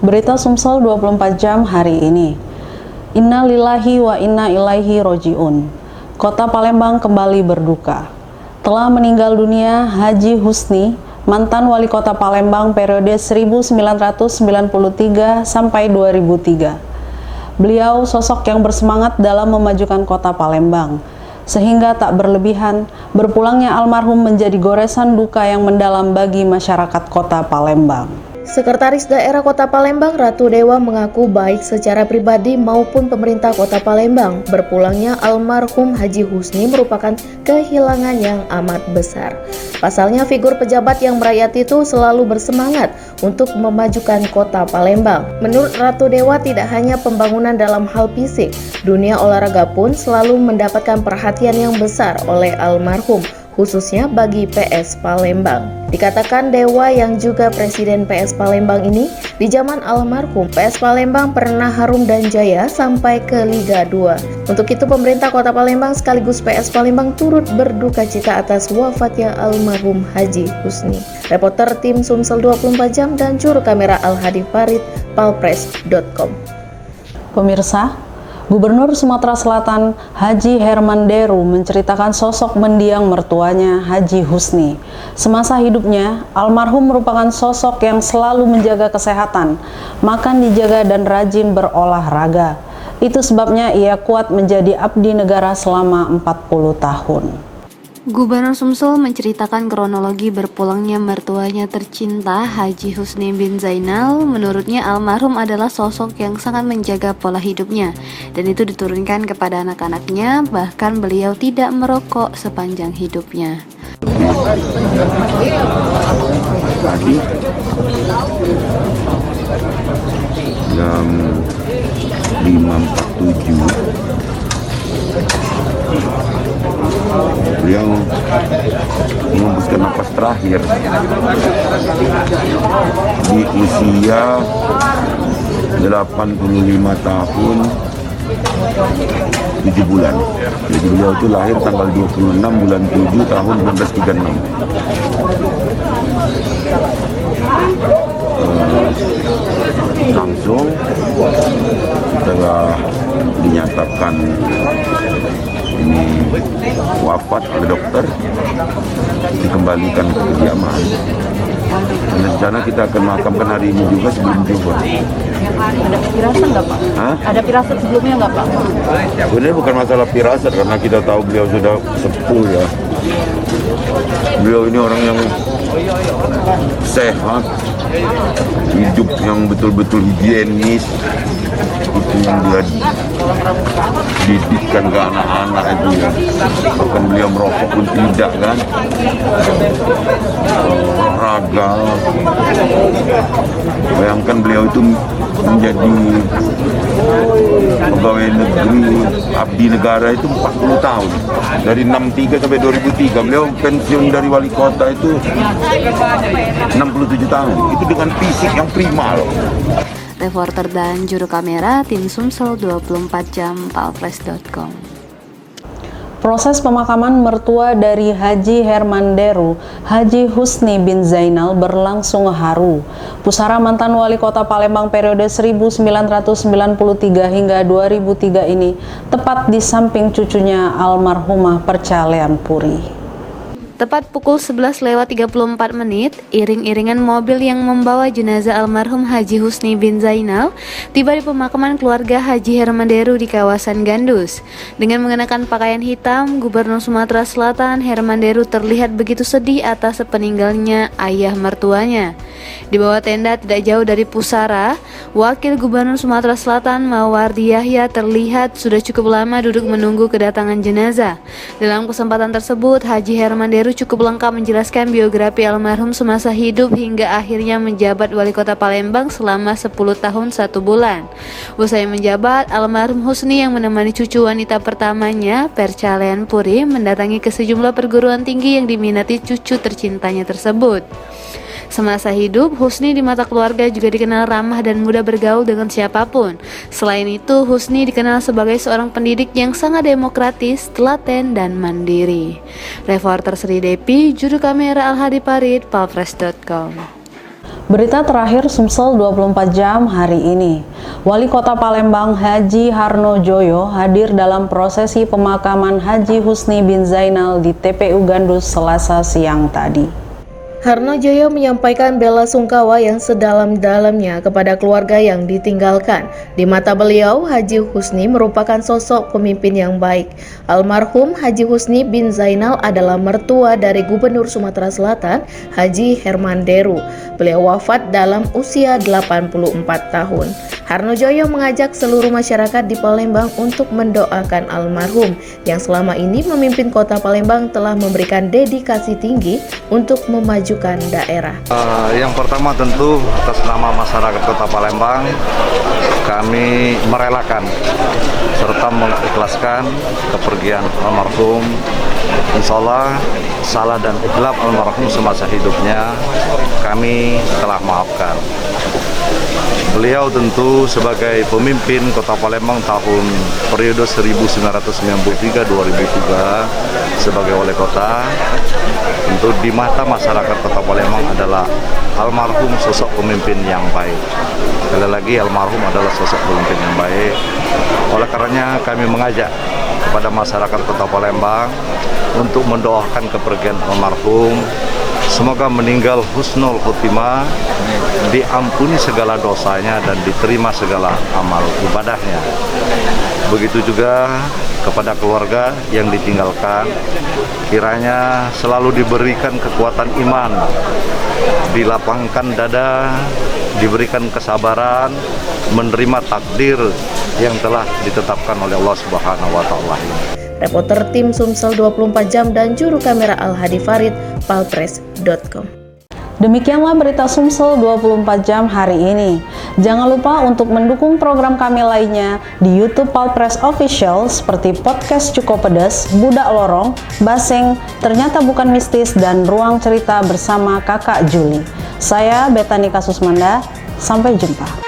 Berita Sumsel 24 jam hari ini. Inna lillahi wa inna ilaihi roji'un. Kota Palembang kembali berduka. Telah meninggal dunia Haji Husni, mantan wali kota Palembang periode 1993 sampai 2003. Beliau sosok yang bersemangat dalam memajukan kota Palembang, sehingga tak berlebihan berpulangnya almarhum menjadi goresan duka yang mendalam bagi masyarakat kota Palembang. Sekretaris Daerah Kota Palembang Ratu Dewa mengaku baik secara pribadi maupun pemerintah Kota Palembang, berpulangnya almarhum Haji Husni merupakan kehilangan yang amat besar. Pasalnya figur pejabat yang merayat itu selalu bersemangat untuk memajukan Kota Palembang. Menurut Ratu Dewa, tidak hanya pembangunan dalam hal fisik, dunia olahraga pun selalu mendapatkan perhatian yang besar oleh almarhum, khususnya bagi PS Palembang. Dikatakan Dewa yang juga Presiden PS Palembang ini, di zaman almarhum PS Palembang pernah harum dan jaya sampai ke Liga 2. Untuk itu pemerintah Kota Palembang sekaligus PS Palembang turut berduka cita atas wafatnya almarhum Haji Husni. Reporter tim Sumsel 24 jam dan juru kamera Al-Hadi Farid, palpres.com. Pemirsa, Gubernur Sumatera Selatan Haji Herman Deru menceritakan sosok mendiang mertuanya Haji Husni. Semasa hidupnya, almarhum merupakan sosok yang selalu menjaga kesehatan, makan dijaga dan rajin berolahraga. Itu sebabnya ia kuat menjadi abdi negara selama 40 tahun. Gubernur Sumsel menceritakan kronologi berpulangnya mertuanya tercinta Haji Husni bin Zainal. Menurutnya almarhum adalah sosok yang sangat menjaga pola hidupnya dan itu diturunkan kepada anak-anaknya, bahkan beliau tidak merokok sepanjang hidupnya. Tadi jam 5.47 beliau mengembuskan napas terakhir di usia 85 tahun 7 bulan. Jadi beliau itu lahir tanggal 26 bulan 7 tahun 1936. Langsung setelah dinyatakan ini wafat oleh dokter, dikembalikan ke kediaman. Rencana kita akan makamkan hari ini juga sebelum zuhur. Ada firasat nggak Pak? Ada firasat sebelumnya nggak Pak? Sebenarnya bukan masalah firasat karena kita tahu beliau sudah sepuh ya. Beliau ini orang yang sehat, hidup yang betul-betul higienis, itu yang dia didikkan ke anak-anak itu ya. Bahkan beliau merokok pun tidak kan, olahraga. Bayangkan beliau itu menjadi pegawai negeri abdi negara itu 40 tahun, dari 63 sampai 2003. Beliau pensiun dari wali kota itu 67 tahun, itu dengan fisik yang prima loh. Reporter dan juru kamera tim Sumsel 24 jam palpres.com. Proses pemakaman mertua dari Haji Herman Deru, Haji Husni bin Zainal berlangsung haru. Pusara mantan wali kota Palembang periode 1993 hingga 2003 ini tepat di samping cucunya almarhumah Percalean Puri. Tepat pukul 11:34, iring-iringan mobil yang membawa jenazah almarhum Haji Husni bin Zainal tiba di pemakaman keluarga Haji Herman Deru di kawasan Gandus. Dengan mengenakan pakaian hitam, Gubernur Sumatera Selatan Herman Deru terlihat begitu sedih atas peninggalnya ayah mertuanya. Di bawah tenda tidak jauh dari pusara, Wakil Gubernur Sumatera Selatan Mawardi Yahya terlihat sudah cukup lama duduk menunggu kedatangan jenazah. Dalam kesempatan tersebut, Haji Herman Deru cukup lengkap menjelaskan biografi almarhum semasa hidup hingga akhirnya menjabat wali kota Palembang selama 10 tahun 1 bulan. Usai menjabat, almarhum Husni yang menemani cucu wanita pertamanya, Percalean Puri, mendatangi ke sejumlah perguruan tinggi yang diminati cucu tercintanya tersebut. Semasa hidup, Husni di mata keluarga juga dikenal ramah dan mudah bergaul dengan siapapun. Selain itu, Husni dikenal sebagai seorang pendidik yang sangat demokratis, telaten, dan mandiri. Reporter Sri Depi, juru kamera Al-Hadi Farid, palpres.com. Berita terakhir Sumsel 24 jam hari ini. Wali Kota Palembang Haji Harno Joyo hadir dalam prosesi pemakaman Haji Husni bin Zainal di TPU Gandus Selasa siang tadi. Harno Joyo menyampaikan bela sungkawa yang sedalam-dalamnya kepada keluarga yang ditinggalkan. Di mata beliau, Haji Husni merupakan sosok pemimpin yang baik. Almarhum Haji Husni bin Zainal adalah mertua dari Gubernur Sumatera Selatan, Haji Herman Deru. Beliau wafat dalam usia 84 tahun. Harno Joyo mengajak seluruh masyarakat di Palembang untuk mendoakan almarhum yang selama ini memimpin kota Palembang telah memberikan dedikasi tinggi untuk memajukan daerah. Yang pertama tentu atas nama masyarakat kota Palembang kami merelakan serta mengikhlaskan kepergian almarhum. Insya Allah salah dan khilaf almarhum semasa hidupnya kami telah maafkan. Beliau tentu sebagai pemimpin kota Palembang tahun periode 1993-2003 sebagai wali kota, tentu di mata masyarakat kota Palembang adalah almarhum sosok pemimpin yang baik. Sekali lagi almarhum adalah sosok pemimpin yang baik. Oleh karenanya kami mengajak kepada masyarakat kota Palembang untuk mendoakan kepergian almarhum. Semoga meninggal husnul khotimah, diampuni segala dosanya dan diterima segala amal ibadahnya. Begitu juga kepada keluarga yang ditinggalkan, kiranya selalu diberikan kekuatan iman, dilapangkan dada, diberikan kesabaran, menerima takdir yang telah ditetapkan oleh Allah Subhanahu wa Ta'ala ini. Reporter tim Sumsel 24 jam dan juru kamera Al-Hadi Farid, palpres.com. Demikianlah berita Sumsel 24 jam hari ini. Jangan lupa untuk mendukung program kami lainnya di YouTube Palpres Official seperti Podcast Cukup Pedas, Budak Lorong, Baseng, Ternyata Bukan Mistis, dan Ruang Cerita bersama Kakak Juli. Saya Betanika Susmanda, sampai jumpa.